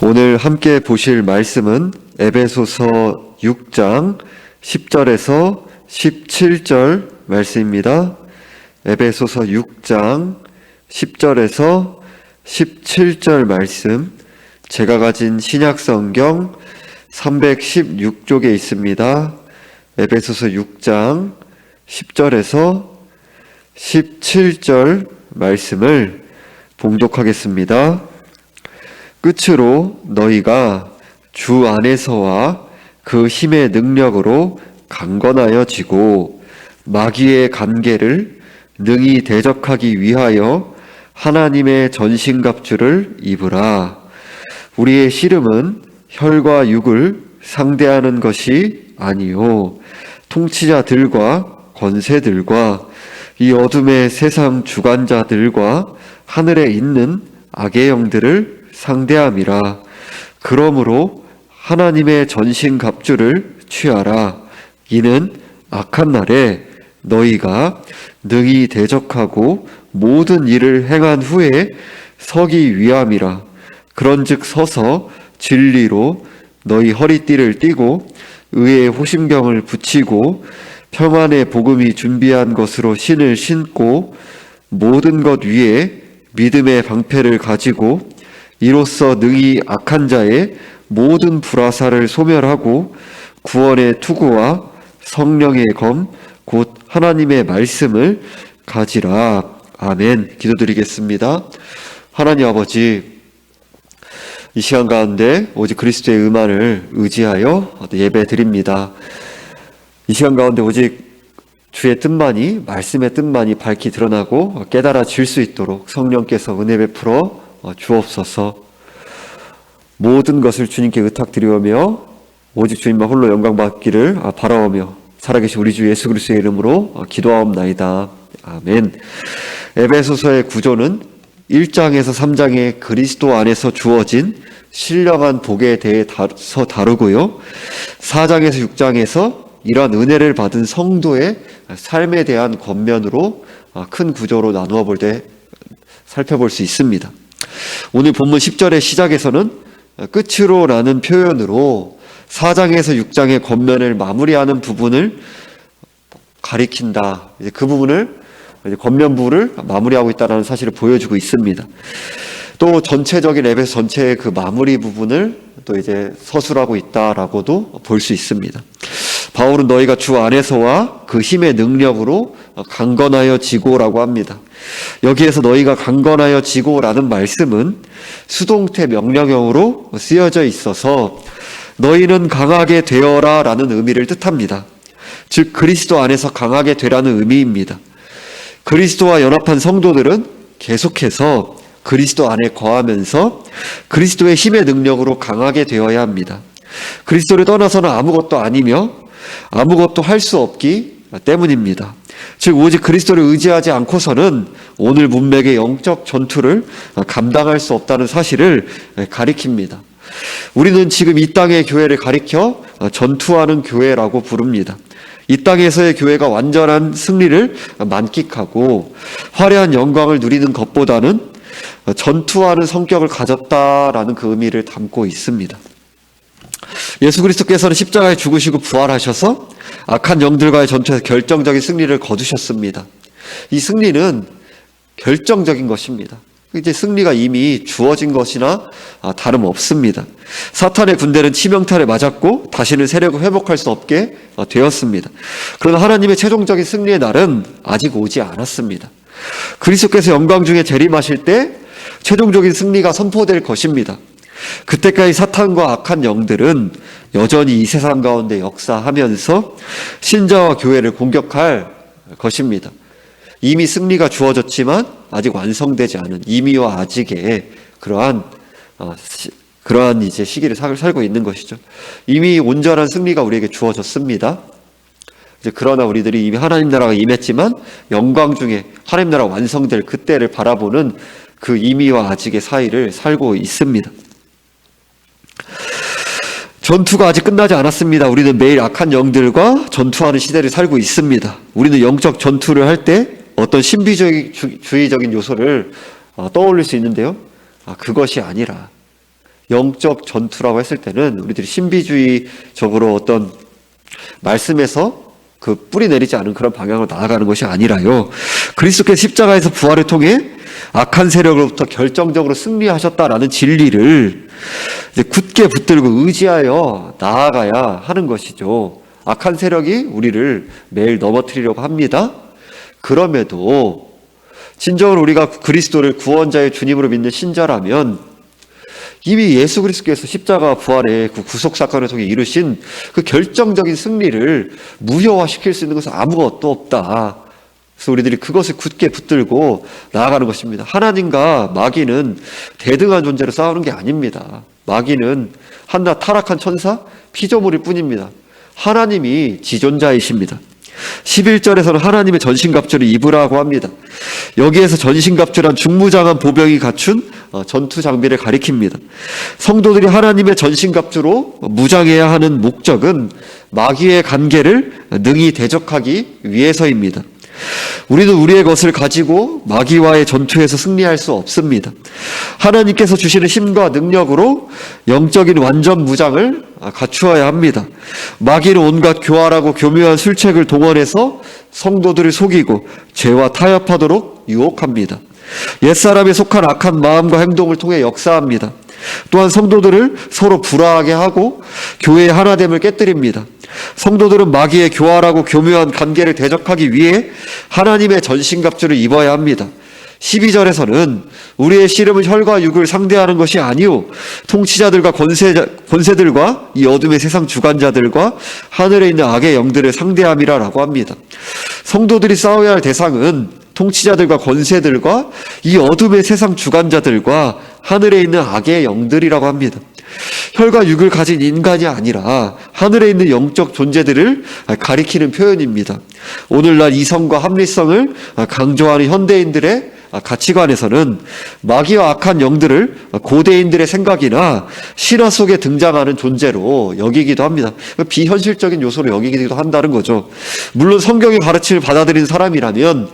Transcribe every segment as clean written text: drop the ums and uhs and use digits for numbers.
오늘 함께 보실 말씀은 에베소서 6장 10절에서 17절 말씀입니다. 에베소서 6장 10절에서 17절 말씀, 제가 가진 신약성경 316쪽에 있습니다. 에베소서 6장 10절에서 17절 말씀을 봉독하겠습니다. 끝으로 너희가 주 안에서와 그 힘의 능력으로 강건하여지고 마귀의 관계를 능히 대적하기 위하여 하나님의 전신갑주를 입으라. 우리의 씨름은 혈과 육을 상대하는 것이 아니요 통치자들과 권세들과 이 어둠의 세상 주관자들과 하늘에 있는 악의 영들을 상대함이라. 그러므로 하나님의 전신갑주를 취하라. 이는 악한 날에 너희가 능히 대적하고 모든 일을 행한 후에 서기 위함이라. 그런즉 서서 진리로 너희 허리띠를 띠고 의의 호심경을 붙이고 평안의 복음이 준비한 것으로 신을 신고 모든 것 위에 믿음의 방패를 가지고 이로써 능히 악한 자의 모든 불화살을 소멸하고 구원의 투구와 성령의 검 곧 하나님의 말씀을 가지라. 아멘. 기도드리겠습니다. 하나님 아버지, 이 시간 가운데 오직 그리스도의 의만을 의지하여 예배 드립니다. 이 시간 가운데 오직 주의 뜻만이, 말씀의 뜻만이 밝히 드러나고 깨달아질 수 있도록 성령께서 은혜 베풀어 주옵소서. 모든 것을 주님께 의탁드리오며 오직 주님만 홀로 영광 받기를 바라오며 살아계신 우리 주 예수 그리스도의 이름으로 기도하옵나이다. 아멘. 에베소서의 구조는 1장에서 3장의 그리스도 안에서 주어진 신령한 복에 대해서 다루고요, 4장에서 6장에서 이러한 은혜를 받은 성도의 삶에 대한 겉면으로 큰 구조로 나누어 볼 때 살펴볼 수 있습니다. 오늘 본문 10절의 시작에서는 끝으로 라는 표현으로 4장에서 6장의 겉면을 마무리하는 부분을 가리킨다. 이제 그 부분을 겉면부를 마무리하고 있다는 사실을 보여주고 있습니다. 또 전체적인 에베소 전체의 그 마무리 부분을 또 이제 서술하고 있다라고도 볼 수 있습니다. 바울은 너희가 주 안에서와 그 힘의 능력으로 강건하여 지고라고 합니다. 여기에서 너희가 강건하여 지고라는 말씀은 수동태 명령형으로 쓰여져 있어서 너희는 강하게 되어라 라는 의미를 뜻합니다. 즉 그리스도 안에서 강하게 되라는 의미입니다. 그리스도와 연합한 성도들은 계속해서 그리스도 안에 거하면서 그리스도의 힘의 능력으로 강하게 되어야 합니다. 그리스도를 떠나서는 아무것도 아니며 아무것도 할 수 없기 때문입니다. 즉 오직 그리스도를 의지하지 않고서는 오늘 문맥의 영적 전투를 감당할 수 없다는 사실을 가리킵니다. 우리는 지금 이 땅의 교회를 가리켜 전투하는 교회라고 부릅니다. 이 땅에서의 교회가 완전한 승리를 만끽하고 화려한 영광을 누리는 것보다는 전투하는 성격을 가졌다라는 그 의미를 담고 있습니다. 예수 그리스도께서는 십자가에 죽으시고 부활하셔서 악한 영들과의 전투에서 결정적인 승리를 거두셨습니다. 이 승리는 결정적인 것입니다. 이제 승리가 이미 주어진 것이나 다름없습니다. 사탄의 군대는 치명타를 맞았고 다시는 세력을 회복할 수 없게 되었습니다. 그러나 하나님의 최종적인 승리의 날은 아직 오지 않았습니다. 그리스도께서 영광 중에 재림하실 때 최종적인 승리가 선포될 것입니다. 그때까지 사탄과 악한 영들은 여전히 이 세상 가운데 역사하면서 신자와 교회를 공격할 것입니다. 이미 승리가 주어졌지만 아직 완성되지 않은 이미와 아직의 그러한 이제 시기를 살고 있는 것이죠. 이미 온전한 승리가 우리에게 주어졌습니다. 이제 그러나 우리들이 이미 하나님 나라가 임했지만 영광 중에 하나님 나라가 완성될 그때를 바라보는 그 이미와 아직의 사이를 살고 있습니다. 전투가 아직 끝나지 않았습니다. 우리는 매일 악한 영들과 전투하는 시대를 살고 있습니다. 우리는 영적 전투를 할 때 어떤 신비주의적인 요소를 떠올릴 수 있는데요. 그것이 아니라 영적 전투라고 했을 때는 우리들이 신비주의적으로 어떤 말씀에서 그 뿌리 내리지 않은 그런 방향으로 나아가는 것이 아니라요, 그리스도께서 십자가에서 부활을 통해 악한 세력으로부터 결정적으로 승리하셨다라는 진리를 이제 굳게 붙들고 의지하여 나아가야 하는 것이죠. 악한 세력이 우리를 매일 넘어뜨리려고 합니다. 그럼에도 진정으로 우리가 그리스도를 구원자의 주님으로 믿는 신자라면 이미 예수 그리스도께서 십자가 부활의 그 구속 사건을 통해 이루신 그 결정적인 승리를 무효화시킬 수 있는 것은 아무것도 없다. 그래서 우리들이 그것을 굳게 붙들고 나아가는 것입니다. 하나님과 마귀는 대등한 존재로 싸우는 게 아닙니다. 마귀는 한낱 타락한 천사, 피조물일 뿐입니다. 하나님이 지존자이십니다. 11절에서는 하나님의 전신갑주를 입으라고 합니다. 여기에서 전신갑주란 중무장한 보병이 갖춘 전투 장비를 가리킵니다. 성도들이 하나님의 전신갑주로 무장해야 하는 목적은 마귀의 간계를 능히 대적하기 위해서입니다. 우리는 우리의 것을 가지고 마귀와의 전투에서 승리할 수 없습니다. 하나님께서 주시는 힘과 능력으로 영적인 완전 무장을 갖추어야 합니다. 마귀는 온갖 교활하고 교묘한 술책을 동원해서 성도들을 속이고 죄와 타협하도록 유혹합니다. 옛사람에 속한 악한 마음과 행동을 통해 역사합니다. 또한 성도들을 서로 불화하게 하고 교회의 하나됨을 깨뜨립니다. 성도들은 마귀의 교활하고 교묘한 관계를 대적하기 위해 하나님의 전신갑주를 입어야 합니다. 12절에서는 우리의 씨름은 혈과 육을 상대하는 것이 아니오 통치자들과 권세들과 이 어둠의 세상 주관자들과 하늘에 있는 악의 영들을 상대함이라고 합니다. 성도들이 싸워야 할 대상은 통치자들과 권세들과 이 어둠의 세상 주관자들과 하늘에 있는 악의 영들이라고 합니다. 혈과 육을 가진 인간이 아니라 하늘에 있는 영적 존재들을 가리키는 표현입니다. 오늘날 이성과 합리성을 강조하는 현대인들의 가치관에서는 마귀와 악한 영들을 고대인들의 생각이나 신화 속에 등장하는 존재로 여기기도 합니다. 비현실적인 요소로 여기기도 한다는 거죠. 물론 성경의 가르침을 받아들인 사람이라면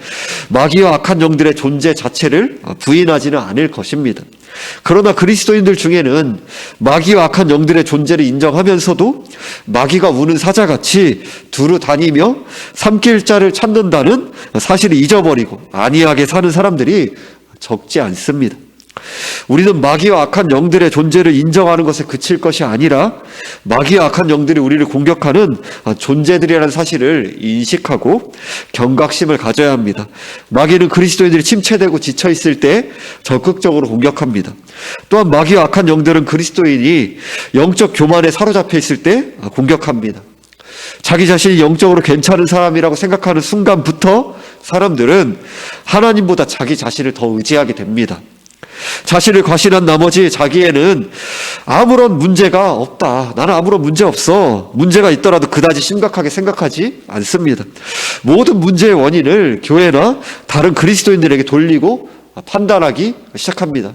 마귀와 악한 영들의 존재 자체를 부인하지는 않을 것입니다. 그러나 그리스도인들 중에는 마귀와 악한 영들의 존재를 인정하면서도 마귀가 우는 사자같이 두루 다니며 삼킬 자를 찾는다는 사실을 잊어버리고 안이하게 사는 사람들이 적지 않습니다. 우리는 마귀와 악한 영들의 존재를 인정하는 것에 그칠 것이 아니라 마귀와 악한 영들이 우리를 공격하는 존재들이라는 사실을 인식하고 경각심을 가져야 합니다. 마귀는 그리스도인들이 침체되고 지쳐있을 때 적극적으로 공격합니다. 또한 마귀와 악한 영들은 그리스도인이 영적 교만에 사로잡혀 있을 때 공격합니다. 자기 자신이 영적으로 괜찮은 사람이라고 생각하는 순간부터 사람들은 하나님보다 자기 자신을 더 의지하게 됩니다. 자신을 과신한 나머지 자기에는 아무런 문제가 없다. 나는 아무런 문제 없어. 문제가 있더라도 그다지 심각하게 생각하지 않습니다. 모든 문제의 원인을 교회나 다른 그리스도인들에게 돌리고 판단하기 시작합니다.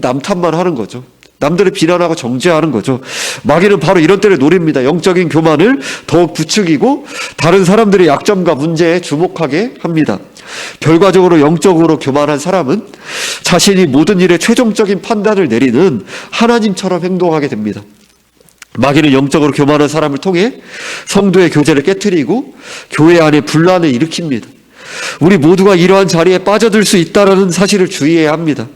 남 탓만 하는 거죠. 남들을 비난하고 정죄하는 거죠. 마귀는 바로 이런 때를 노립니다. 영적인 교만을 더욱 부추기고 다른 사람들의 약점과 문제에 주목하게 합니다. 결과적으로 영적으로 교만한 사람은 자신이 모든 일에 최종적인 판단을 내리는 하나님처럼 행동하게 됩니다. 마귀는 영적으로 교만한 사람을 통해 성도의 교제를 깨트리고 교회 안에 분란을 일으킵니다. 우리 모두가 이러한 자리에 빠져들 수 있다는 사실을 주의해야 합니다.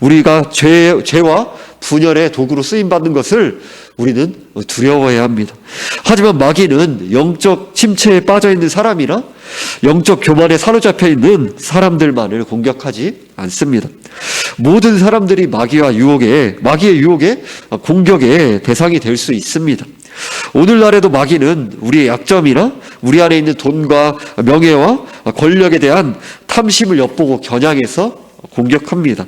우리가 죄와 분열의 도구로 쓰임받는 것을 우리는 두려워해야 합니다. 하지만 마귀는 영적 침체에 빠져있는 사람이나 영적 교만에 사로잡혀 있는 사람들만을 공격하지 않습니다. 모든 사람들이 마귀의 유혹의 공격의 대상이 될 수 있습니다. 오늘날에도 마귀는 우리의 약점이나 우리 안에 있는 돈과 명예와 권력에 대한 탐심을 엿보고 겨냥해서 공격합니다.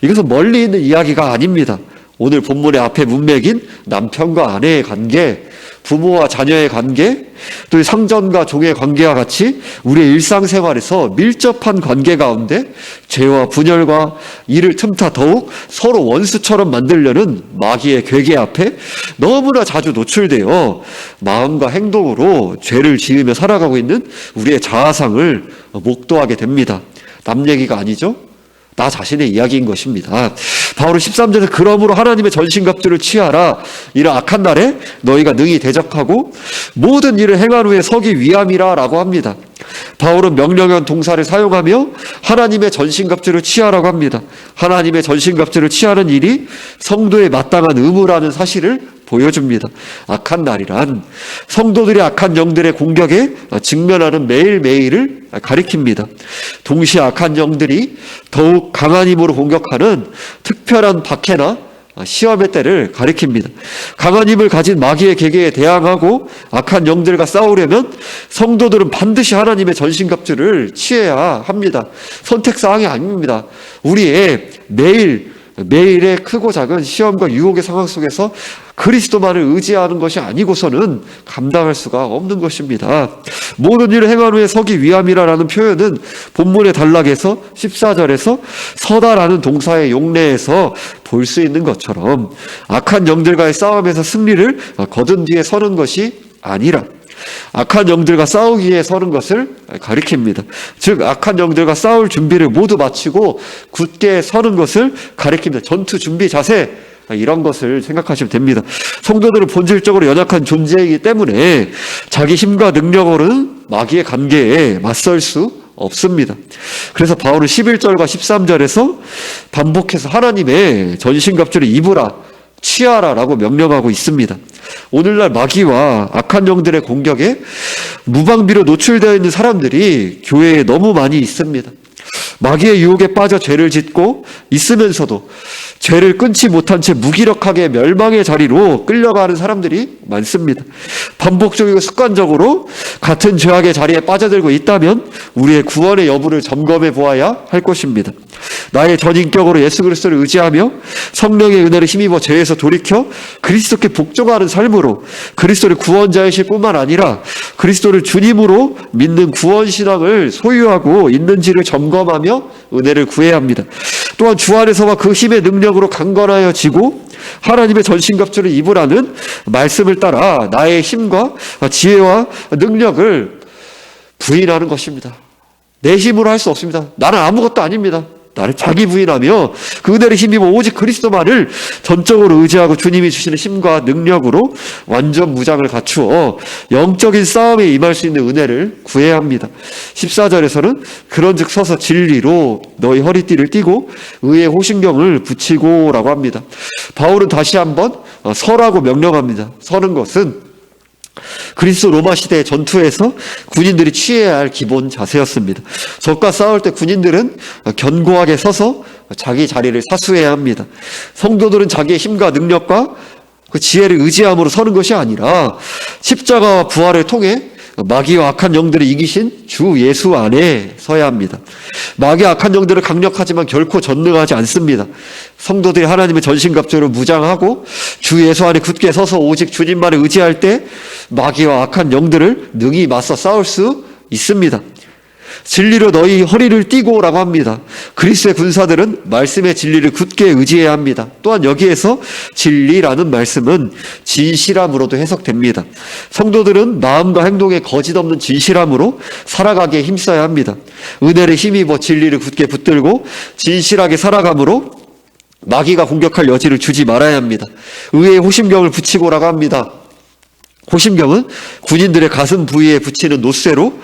이것은 멀리 있는 이야기가 아닙니다. 오늘 본문의 앞에 문맥인 남편과 아내의 관계, 부모와 자녀의 관계, 또 상전과 종의 관계와 같이 우리의 일상생활에서 밀접한 관계 가운데 죄와 분열과 이를 틈타 더욱 서로 원수처럼 만들려는 마귀의 괴계 앞에 너무나 자주 노출되어 마음과 행동으로 죄를 지으며 살아가고 있는 우리의 자아상을 목도하게 됩니다. 남 얘기가 아니죠? 나 자신의 이야기인 것입니다. 바울은 13절에서 그러므로 하나님의 전신갑주를 취하라. 이런 악한 날에 너희가 능히 대적하고 모든 일을 행한 후에 서기 위함이라 라고 합니다. 바울은 명령형 동사를 사용하며 하나님의 전신갑주를 취하라고 합니다. 하나님의 전신갑주를 취하는 일이 성도의 마땅한 의무라는 사실을 보여줍니다. 악한 날이란 성도들이 악한 영들의 공격에 직면하는 매일매일을 가리킵니다. 동시에 악한 영들이 더욱 강한 힘으로 공격하는 특별한 박해나 시험의 때를 가리킵니다. 강한 힘을 가진 마귀의 계계에 대항하고 악한 영들과 싸우려면 성도들은 반드시 하나님의 전신갑주를 취해야 합니다. 선택사항이 아닙니다. 우리의 매일의 크고 작은 시험과 유혹의 상황 속에서 그리스도만을 의지하는 것이 아니고서는 감당할 수가 없는 것입니다. 모든 일을 행한 후에 서기 위함이라는 표현은 본문의 단락에서 14절에서 서다라는 동사의 용례에서 볼 수 있는 것처럼 악한 영들과의 싸움에서 승리를 거둔 뒤에 서는 것이 아니라 악한 영들과 싸우기 위해 서는 것을 가리킵니다. 즉 악한 영들과 싸울 준비를 모두 마치고 굳게 서는 것을 가리킵니다. 전투 준비 자세, 이런 것을 생각하시면 됩니다. 성도들은 본질적으로 연약한 존재이기 때문에 자기 힘과 능력으로는 마귀의 관계에 맞설 수 없습니다. 그래서 바울은 11절과 13절에서 반복해서 하나님의 전신갑주를 입으라, 취하라라고 명령하고 있습니다. 오늘날 마귀와 악한 영들의 공격에 무방비로 노출되어 있는 사람들이 교회에 너무 많이 있습니다. 마귀의 유혹에 빠져 죄를 짓고 있으면서도 죄를 끊지 못한 채 무기력하게 멸망의 자리로 끌려가는 사람들이 많습니다. 반복적이고 습관적으로 같은 죄악의 자리에 빠져들고 있다면 우리의 구원의 여부를 점검해 보아야 할 것입니다. 나의 전인격으로 예수 그리스도를 의지하며 성령의 은혜를 힘입어 죄에서 돌이켜 그리스도께 복종하는 삶으로 그리스도를 구원자이실 뿐만 아니라 그리스도를 주님으로 믿는 구원신앙을 소유하고 있는지를 점검하며 은혜를 구해야 합니다. 또한 주 안에서와 그 힘의 능력으로 강건하여 지고 하나님의 전신갑주를 입으라는 말씀을 따라 나의 힘과 지혜와 능력을 부인하는 것입니다. 내 힘으로 할 수 없습니다. 나는 아무것도 아닙니다. 나를 자기 부인하며 그 은혜를 힘입어 오직 그리스도만을 전적으로 의지하고 주님이 주시는 힘과 능력으로 완전 무장을 갖추어 영적인 싸움에 임할 수 있는 은혜를 구해야 합니다. 14절에서는 그런즉 서서 진리로 너희 허리띠를 띠고 의의 호신경을 붙이고 라고 합니다. 바울은 다시 한번 서라고 명령합니다. 서는 것은 그리스도 로마 시대의 전투에서 군인들이 취해야 할 기본 자세였습니다. 적과 싸울 때 군인들은 견고하게 서서 자기 자리를 사수해야 합니다. 성도들은 자기의 힘과 능력과 그 지혜를 의지함으로 서는 것이 아니라 십자가와 부활을 통해 마귀와 악한 영들을 이기신 주 예수 안에 서야 합니다. 마귀와 악한 영들은 강력하지만 결코 전능하지 않습니다. 성도들이 하나님의 전신갑주로 무장하고 주 예수 안에 굳게 서서 오직 주님만을 의지할 때 마귀와 악한 영들을 능히 맞서 싸울 수 있습니다. 진리로 너희 허리를 띠고 라고 합니다. 그리스도의 군사들은 말씀의 진리를 굳게 의지해야 합니다. 또한 여기에서 진리라는 말씀은 진실함으로도 해석됩니다. 성도들은 마음과 행동에 거짓 없는 진실함으로 살아가기에 힘써야 합니다. 은혜를 힘입어 진리를 굳게 붙들고 진실하게 살아감으로 마귀가 공격할 여지를 주지 말아야 합니다. 의의 호심경을 붙이고라고 합니다. 호심경은 군인들의 가슴 부위에 붙이는 노쇠로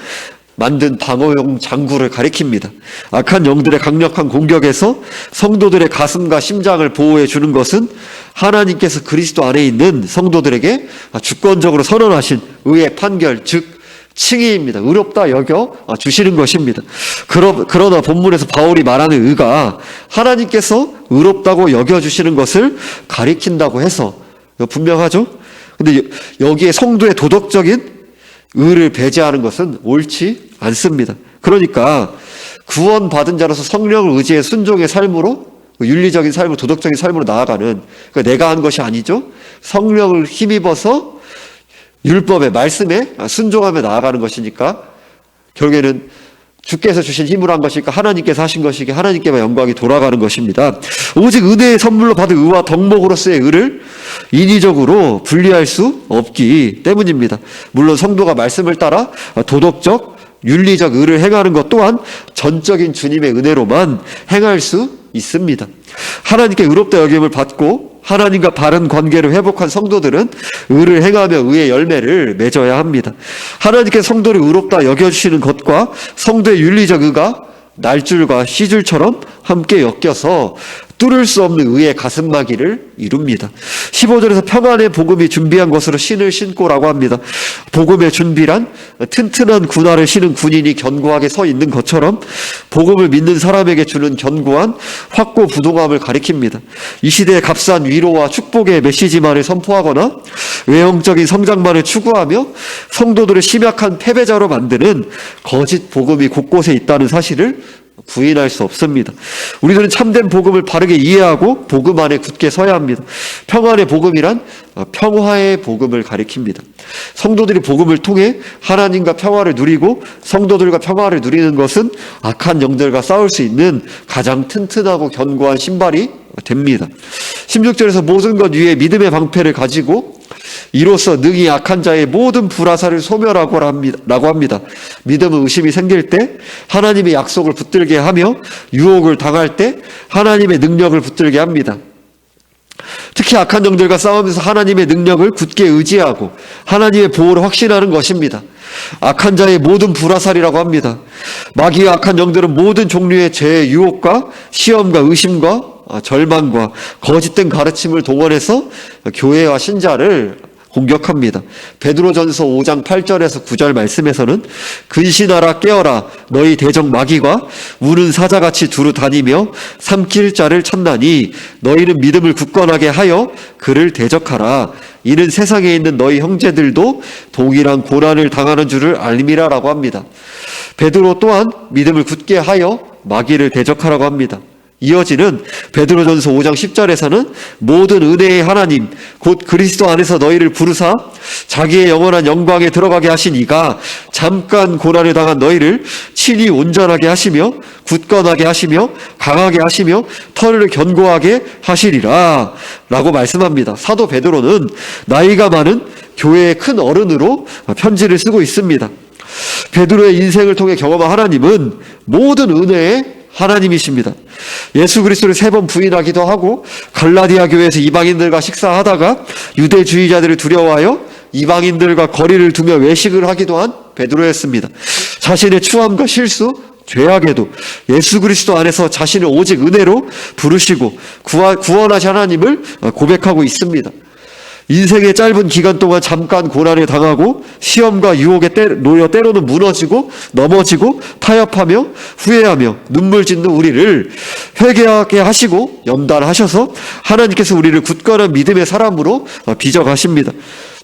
만든 방어용 장구를 가리킵니다. 악한 영들의 강력한 공격에서 성도들의 가슴과 심장을 보호해 주는 것은 하나님께서 그리스도 안에 있는 성도들에게 주권적으로 선언하신 의의 판결, 즉 칭의입니다. 의롭다 여겨 주시는 것입니다. 그러나 본문에서 바울이 말하는 의가 하나님께서 의롭다고 여겨 주시는 것을 가리킨다고 해서 분명하죠? 근데 여기에 성도의 도덕적인 의를 배제하는 것은 옳지 않습니다. 그러니까 구원받은 자로서 성령을 의지해 순종의 삶으로 윤리적인 삶으로 도덕적인 삶으로 나아가는, 그러니까 내가 한 것이 아니죠. 성령을 힘입어서 율법의 말씀에 순종하며 나아가는 것이니까 결국에는 주께서 주신 힘으로 한 것이니까 하나님께서 하신 것이기에 하나님께만 영광이 돌아가는 것입니다. 오직 은혜의 선물로 받은 의와 덕목으로서의 의를 인위적으로 분리할 수 없기 때문입니다. 물론 성도가 말씀을 따라 도덕적 윤리적 의를 행하는 것 또한 전적인 주님의 은혜로만 행할 수 있습니다. 하나님께 의롭다 여김을 받고 하나님과 바른 관계를 회복한 성도들은 의를 행하며 의의 열매를 맺어야 합니다. 하나님께 성도를 의롭다 여겨주시는 것과 성도의 윤리적 의가 날줄과 씨줄처럼 함께 엮여서 뚫을 수 없는 의의 가슴막이를 이룹니다. 15절에서 평안의 복음이 준비한 것으로 신을 신고라고 합니다. 복음의 준비란 튼튼한 군화를 신은 군인이 견고하게 서 있는 것처럼 복음을 믿는 사람에게 주는 견고한 확고부동함을 가리킵니다. 이 시대의 값싼 위로와 축복의 메시지만을 선포하거나 외형적인 성장만을 추구하며 성도들을 심약한 패배자로 만드는 거짓 복음이 곳곳에 있다는 사실을 부인할 수 없습니다. 우리들은 참된 복음을 바르게 이해하고 복음 안에 굳게 서야 합니다. 평안의 복음이란 평화의 복음을 가리킵니다. 성도들이 복음을 통해 하나님과 평화를 누리고 성도들과 평화를 누리는 것은 악한 영들과 싸울 수 있는 가장 튼튼하고 견고한 신발이 됩니다. 16절에서 모든 것 위에 믿음의 방패를 가지고 이로써 능히 악한 자의 모든 불화살을 소멸하고 라고 합니다. 믿음은 의심이 생길 때 하나님의 약속을 붙들게 하며 유혹을 당할 때 하나님의 능력을 붙들게 합니다. 특히 악한 영들과 싸우면서 하나님의 능력을 굳게 의지하고 하나님의 보호를 확신하는 것입니다. 악한 자의 모든 불화살이라고 합니다. 마귀와 악한 영들은 모든 종류의 죄의 유혹과 시험과 의심과 절망과 거짓된 가르침을 동원해서 교회와 신자를 공격합니다. 베드로전서 5장 8절에서 9절 말씀에서는 근신하라 깨어라 너희 대적 마귀가 우는 사자같이 두루 다니며 삼킬 자를 찾나니 너희는 믿음을 굳건하게 하여 그를 대적하라. 이는 세상에 있는 너희 형제들도 동일한 고난을 당하는 줄을 알미라라고 합니다. 베드로 또한 믿음을 굳게 하여 마귀를 대적하라고 합니다. 이어지는 베드로전서 5장 10절에서는 모든 은혜의 하나님 곧 그리스도 안에서 너희를 부르사 자기의 영원한 영광에 들어가게 하신 이가 잠깐 고난을 당한 너희를 친히 온전하게 하시며 굳건하게 하시며 강하게 하시며 털을 견고하게 하시리라 라고 말씀합니다. 사도 베드로는 나이가 많은 교회의 큰 어른으로 편지를 쓰고 있습니다. 베드로의 인생을 통해 경험한 하나님은 모든 은혜의 하나님이십니다. 예수 그리스도를 3번 부인하기도 하고 갈라디아 교회에서 이방인들과 식사하다가 유대주의자들을 두려워하여 이방인들과 거리를 두며 외식을 하기도 한 베드로였습니다. 자신의 추함과 실수, 죄악에도 예수 그리스도 안에서 자신을 오직 은혜로 부르시고 구원하신 하나님을 고백하고 있습니다. 인생의 짧은 기간 동안 잠깐 고난을 당하고 시험과 유혹에 놓여 때로는 무너지고 넘어지고 타협하며 후회하며 눈물 짓는 우리를 회개하게 하시고 연단하셔서 하나님께서 우리를 굳건한 믿음의 사람으로 빚어가십니다.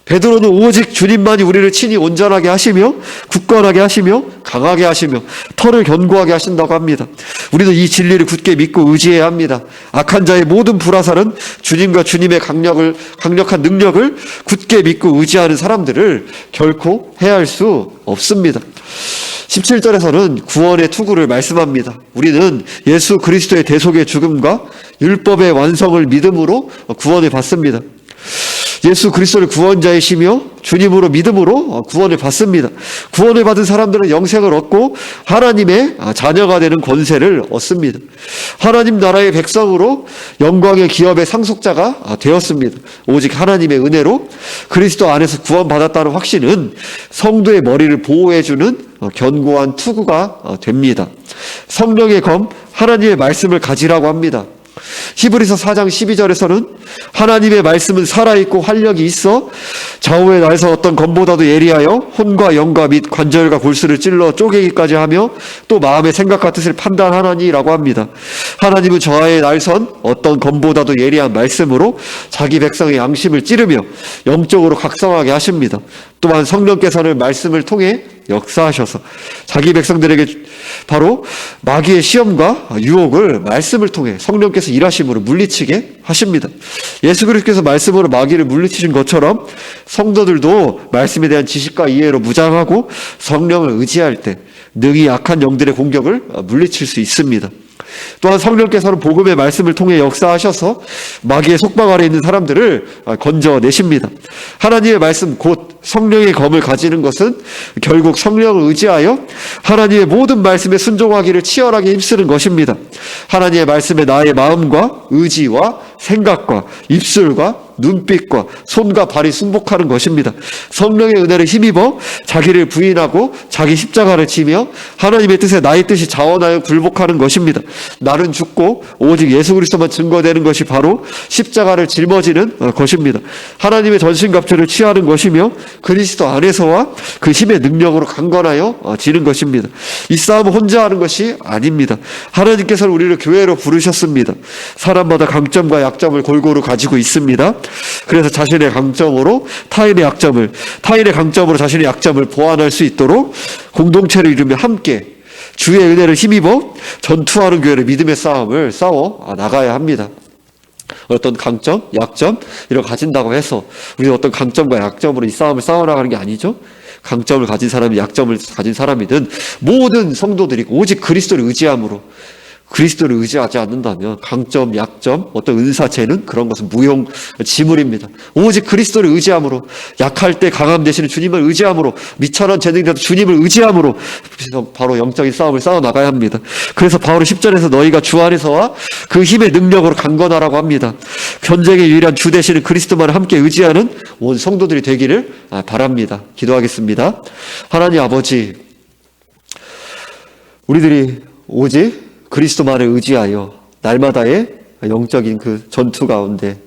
베드로는 오직 주님만이 우리를 친히 온전하게 하시며 굳건하게 하시며 강하게 하시며 털을 견고하게 하신다고 합니다. 우리는 이 진리를 굳게 믿고 의지해야 합니다. 악한 자의 모든 불화살은 주님과 주님의 강력한 능력을 굳게 믿고 의지하는 사람들을 결코 해할 수 없습니다. 17절에서는 구원의 투구를 말씀합니다. 우리는 예수 그리스도의 대속의 죽음과 율법의 완성을 믿음으로 구원을 받습니다. 예수 그리스도를 구원자이시며 주님으로 믿음으로 구원을 받습니다. 구원을 받은 사람들은 영생을 얻고 하나님의 자녀가 되는 권세를 얻습니다. 하나님 나라의 백성으로 영광의 기업의 상속자가 되었습니다. 오직 하나님의 은혜로 그리스도 안에서 구원받았다는 확신은 성도의 머리를 보호해주는 견고한 투구가 됩니다. 성령의 검 하나님의 말씀을 가지라고 합니다. 히브리서 4장 12절에서는 하나님의 말씀은 살아있고 활력이 있어 좌우에 날서 어떤 검보다도 예리하여 혼과 영과 및 관절과 골수를 찔러 쪼개기까지 하며 또 마음의 생각과 뜻을 판단하나니라고 합니다. 하나님은 저하의 날선 어떤 검보다도 예리한 말씀으로 자기 백성의 양심을 찌르며 영적으로 각성하게 하십니다. 또한 성령께서는 말씀을 통해 역사하셔서 자기 백성들에게 바로 마귀의 시험과 유혹을 말씀을 통해 성령께서 일하심으로 물리치게 하십니다. 예수 그리스도께서 말씀으로 마귀를 물리치신 것처럼 성도들도 말씀에 대한 지식과 이해로 무장하고 성령을 의지할 때 능히 악한 영들의 공격을 물리칠 수 있습니다. 또한 성령께서는 복음의 말씀을 통해 역사하셔서 마귀의 속박 아래 있는 사람들을 건져내십니다. 하나님의 말씀 곧 성령의 검을 가지는 것은 결국 성령을 의지하여 하나님의 모든 말씀에 순종하기를 치열하게 힘쓰는 것입니다. 하나님의 말씀에 나의 마음과 의지와 생각과 입술과 눈빛과 손과 발이 순복하는 것입니다. 성령의 은혜를 힘입어 자기를 부인하고 자기 십자가를 지며 하나님의 뜻에 나의 뜻이 자원하여 굴복하는 것입니다. 나는 죽고 오직 예수 그리스도만 증거되는 것이 바로 십자가를 짊어지는 것입니다. 하나님의 전신갑주를 취하는 것이며 그리스도 안에서와 그 힘의 능력으로 강건하여 지는 것입니다. 이 싸움은 혼자 하는 것이 아닙니다. 하나님께서는 우리를 교회로 부르셨습니다. 사람마다 강점과 약점을 골고루 가지고 있습니다. 그래서 자신의 강점으로 타인의 강점으로 자신의 약점을 보완할 수 있도록 공동체를 이루며 함께 주의 은혜를 힘입어 전투하는 교회를 믿음의 싸움을 싸워 나가야 합니다. 어떤 강점, 약점 이런 거 가진다고 해서 우리는 어떤 강점과 약점으로 이 싸움을 싸워나가는 게 아니죠. 강점을 가진 사람이 약점을 가진 사람이든 모든 성도들이 오직 그리스도를 의지함으로, 그리스도를 의지하지 않는다면 강점, 약점, 어떤 은사, 재능 그런 것은 무용 지물입니다. 오직 그리스도를 의지함으로, 약할 때 강함 되시는 주님을 의지함으로, 미천한 재능이라도 주님을 의지함으로 바로 영적인 싸움을 싸워나가야 합니다. 그래서 바울은 10절에서 너희가 주 안에서와 그 힘의 능력으로 강건하라고 합니다. 전쟁의 유일한 주 되시는 그리스도만을 함께 의지하는 온 성도들이 되기를 바랍니다. 기도하겠습니다. 하나님 아버지, 우리들이 오직 그리스도만을 의지하여 날마다의 영적인 그 전투 가운데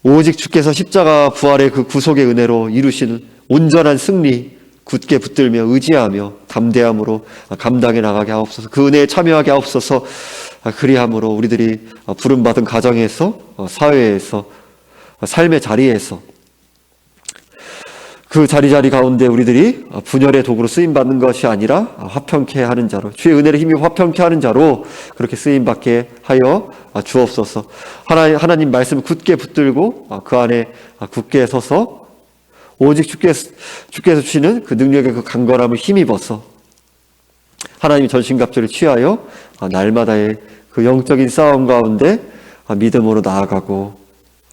오직 주께서 십자가 부활의 그 구속의 은혜로 이루시는 온전한 승리 굳게 붙들며 의지하며 담대함으로 감당해 나가게 하옵소서. 그 은혜에 참여하게 하옵소서. 그리함으로 우리들이 부름받은 가정에서, 사회에서, 삶의 자리에서 그 자리 가운데 우리들이 분열의 도구로 쓰임받는 것이 아니라 화평케 하는 자로, 주의 은혜를 힘입어 화평케 하는 자로 그렇게 쓰임받게 하여 주옵소서. 하나님 말씀을 굳게 붙들고 그 안에 굳게 서서 오직 주께서 주시는 그 능력의 그 강건함을 힘입어서 하나님의 전신갑주를 취하여 날마다의 그 영적인 싸움 가운데 믿음으로 나아가고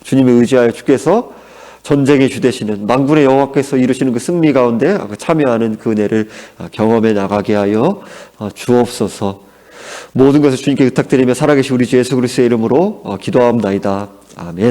주님을 의지하여 주께서 전쟁의 주 되시는 만군의 여호와께서 이루시는 그 승리 가운데 참여하는 그 은혜를 경험해 나가게 하여 주옵소서. 모든 것을 주님께 의탁드리며 살아계신 우리 주 예수 그리스도의 이름으로 기도하옵나이다. 아멘.